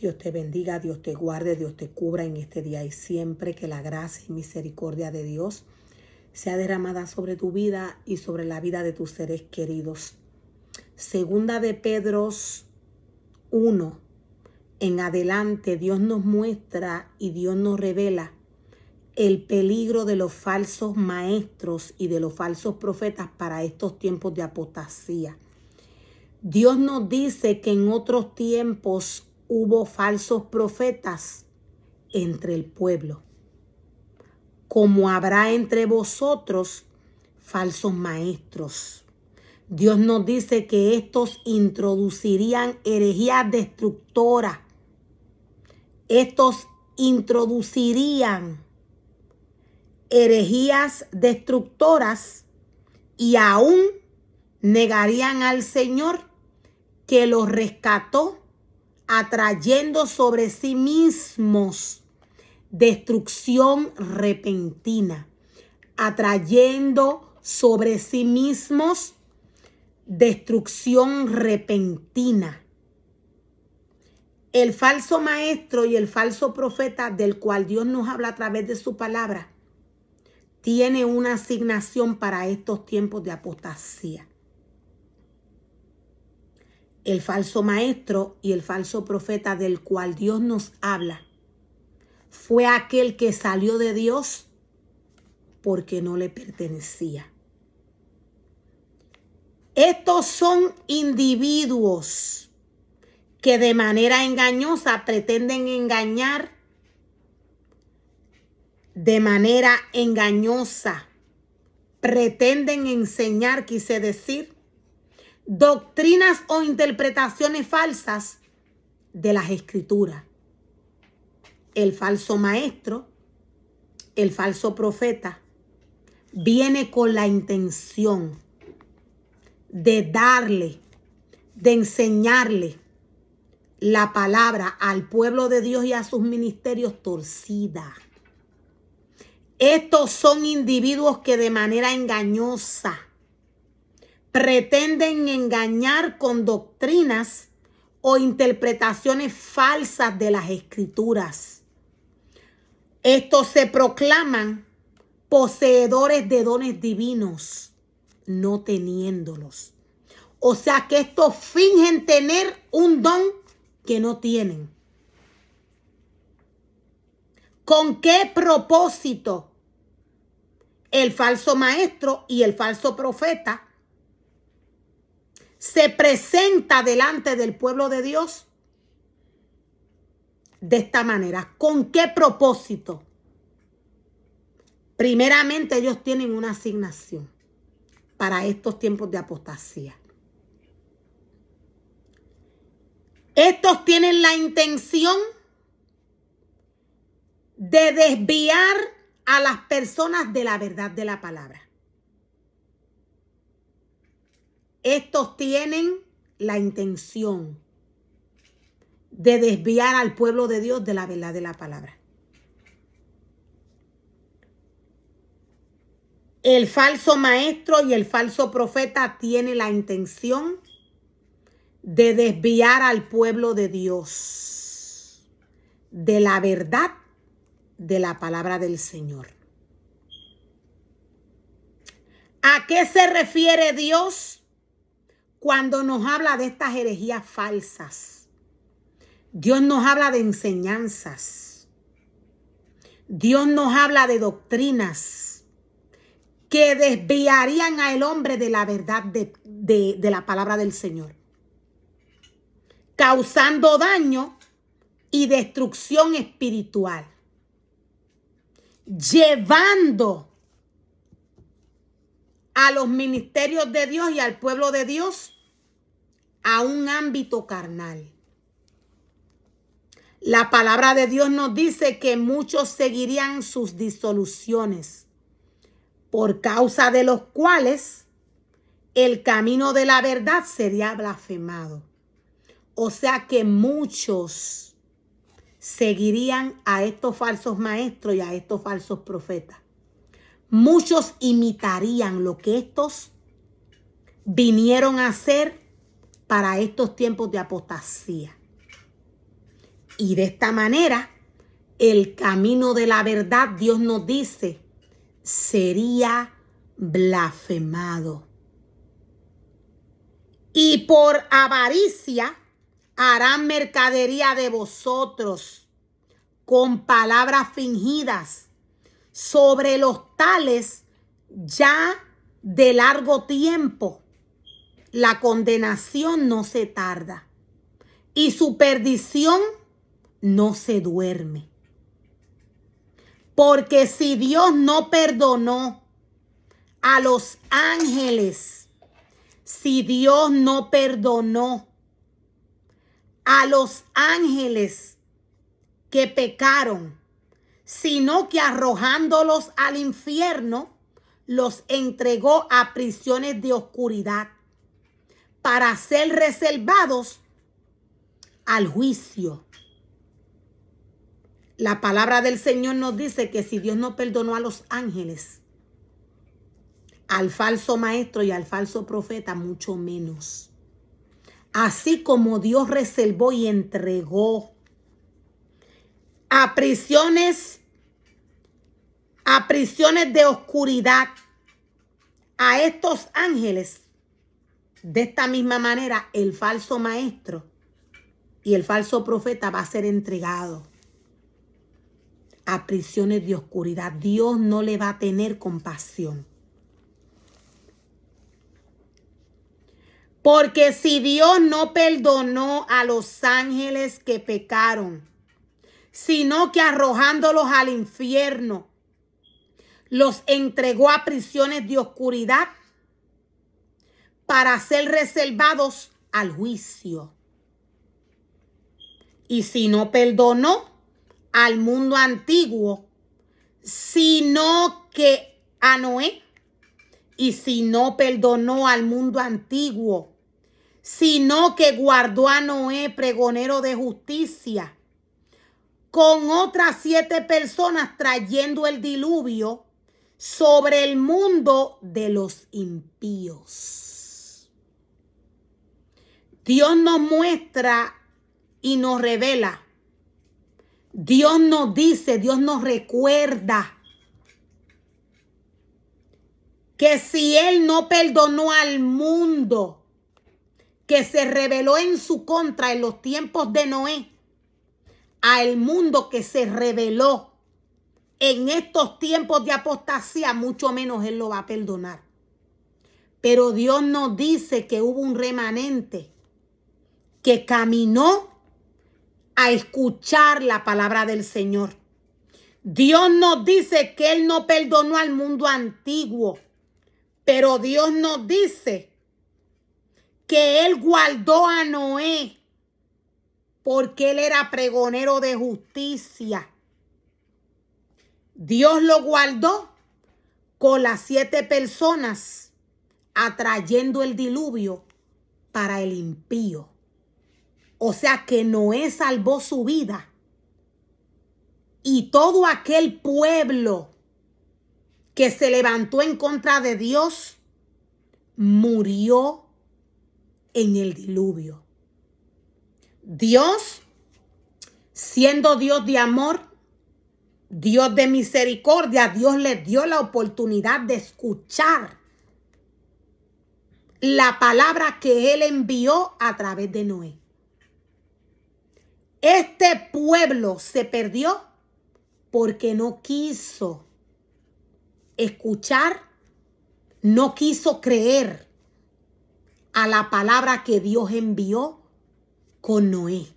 Dios te bendiga, Dios te guarde, Dios te cubra en este día y siempre. Que la gracia y misericordia de Dios sea derramada sobre tu vida y sobre la vida de tus seres queridos. Segunda de Pedro 1 en adelante, Dios nos muestra y Dios nos revela el peligro de los falsos maestros y de los falsos profetas para estos tiempos de apostasía. Dios nos dice que en otros tiempos hubo falsos profetas entre el pueblo, como habrá entre vosotros falsos maestros. Dios nos dice que estos introducirían herejías destructoras. Estos introducirían herejías destructoras y aún negarían al Señor que los rescató, atrayendo sobre sí mismos destrucción repentina, atrayendo sobre sí mismos destrucción repentina. El falso maestro y el falso profeta del cual Dios nos habla a través de su palabra tiene una asignación para estos tiempos de apostasía. El falso maestro y el falso profeta del cual Dios nos habla fue aquel que salió de Dios porque no le pertenecía. Estos son individuos que de manera engañosa pretenden engañar, pretenden enseñar, quise decir, doctrinas o interpretaciones falsas de las Escrituras. El falso maestro, el falso profeta, viene con la intención de darle, de enseñarle la palabra al pueblo de Dios y a sus ministerios torcida. Estos son individuos que de manera engañosa pretenden engañar con doctrinas o interpretaciones falsas de las Escrituras. Estos se proclaman poseedores de dones divinos, no teniéndolos. O sea que estos fingen tener un don que no tienen. ¿Con qué propósito el falso maestro y el falso profeta se presenta delante del pueblo de Dios de esta manera? ¿Con qué propósito? Primeramente, ellos tienen una asignación para estos tiempos de apostasía. Estos tienen la intención de desviar a las personas de la verdad de la palabra. Estos tienen la intención de desviar al pueblo de Dios de la verdad de la palabra. El falso maestro y el falso profeta tienen la intención de desviar al pueblo de Dios de la verdad de la palabra del Señor. ¿A qué se refiere Dios cuando nos habla de estas herejías falsas? Dios nos habla de enseñanzas. Dios nos habla de doctrinas que desviarían al hombre de la verdad de la palabra del Señor, causando daño y destrucción espiritual, llevando a los ministerios de Dios y al pueblo de Dios a un ámbito carnal. La palabra de Dios nos dice que muchos seguirían sus disoluciones, por causa de los cuales el camino de la verdad sería blasfemado. O sea que muchos seguirían a estos falsos maestros y a estos falsos profetas. Muchos imitarían lo que estos vinieron a hacer para estos tiempos de apostasía. Y de esta manera, el camino de la verdad, Dios nos dice, sería blasfemado. Y por avaricia harán mercadería de vosotros con palabras fingidas. Sobre los tales ya de largo tiempo la condenación no se tarda y su perdición no se duerme. Porque si Dios no perdonó a los ángeles, si Dios no perdonó a los ángeles que pecaron, sino que arrojándolos al infierno, los entregó a prisiones de oscuridad para ser reservados al juicio. La palabra del Señor nos dice que si Dios no perdonó a los ángeles, al falso maestro y al falso profeta, mucho menos. Así como Dios reservó y entregó a prisiones de oscuridad a estos ángeles, de esta misma manera el falso maestro y el falso profeta va a ser entregado a prisiones de oscuridad. Dios no le va a tener compasión. Porque si Dios no perdonó a los ángeles que pecaron, sino que arrojándolos al infierno, los entregó a prisiones de oscuridad para ser reservados al juicio. Y si no perdonó al mundo antiguo, sino que a Noé, y si no perdonó al mundo antiguo, sino que guardó a Noé pregonero de justicia, con otras 7 personas trayendo el diluvio sobre el mundo de los impíos. Dios nos muestra y nos revela. Dios nos dice, Dios nos recuerda que si Él no perdonó al mundo que se rebeló en su contra en los tiempos de Noé, al mundo que se rebeló en estos tiempos de apostasía, mucho menos Él lo va a perdonar. Pero Dios nos dice que hubo un remanente que caminó a escuchar la palabra del Señor. Dios nos dice que Él no perdonó al mundo antiguo, pero Dios nos dice que Él guardó a Noé porque Él era pregonero de justicia. Dios lo guardó con las 7 personas atrayendo el diluvio para el impío. O sea que Noé salvó su vida. Y todo aquel pueblo que se levantó en contra de Dios murió en el diluvio. Dios, siendo Dios de amor, Dios de misericordia, Dios les dio la oportunidad de escuchar la palabra que Él envió a través de Noé. Este pueblo se perdió porque no quiso escuchar, no quiso creer a la palabra que Dios envió con Noé.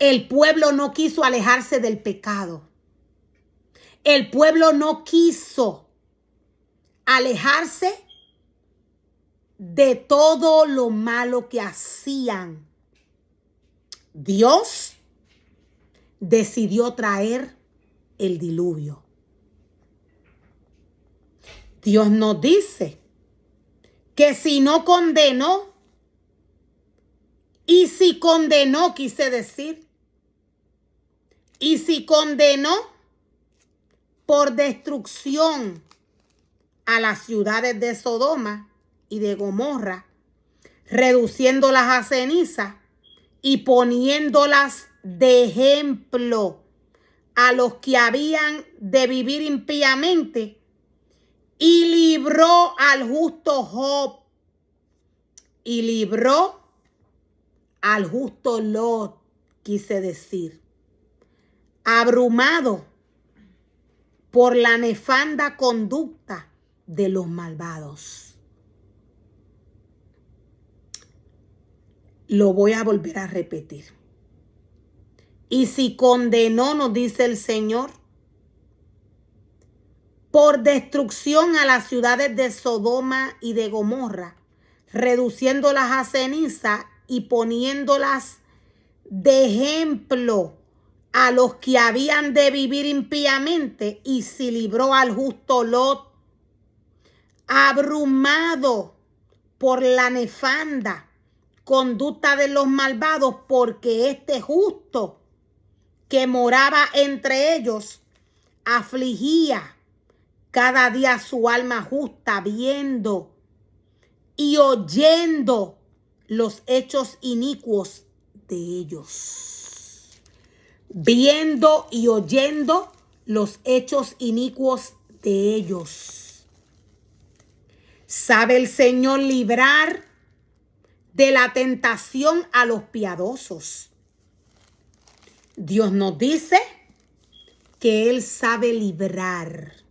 El pueblo no quiso alejarse del pecado. El pueblo no quiso alejarse de todo lo malo que hacían. Dios decidió traer el diluvio. Dios nos dice que si no condenó, y si condenó, quise decir, y si condenó por destrucción a las ciudades de Sodoma y de Gomorra, reduciéndolas a ceniza y poniéndolas de ejemplo a los que habían de vivir impíamente y libró al justo Job y libró al justo Lot, quise decir, abrumado por la nefanda conducta de los malvados. Lo voy a volver a repetir. Y si condenó, nos dice el Señor, por destrucción a las ciudades de Sodoma y de Gomorra, reduciéndolas a ceniza y poniéndolas de ejemplo a los que habían de vivir impíamente, y si libró al justo Lot, abrumado por la nefanda conducta de los malvados, porque este justo que moraba entre ellos afligía cada día su alma justa, viendo y oyendo los hechos inicuos de ellos. Viendo y oyendo los hechos inicuos de ellos. Sabe el Señor librar de la tentación a los piadosos. Dios nos dice que Él sabe librar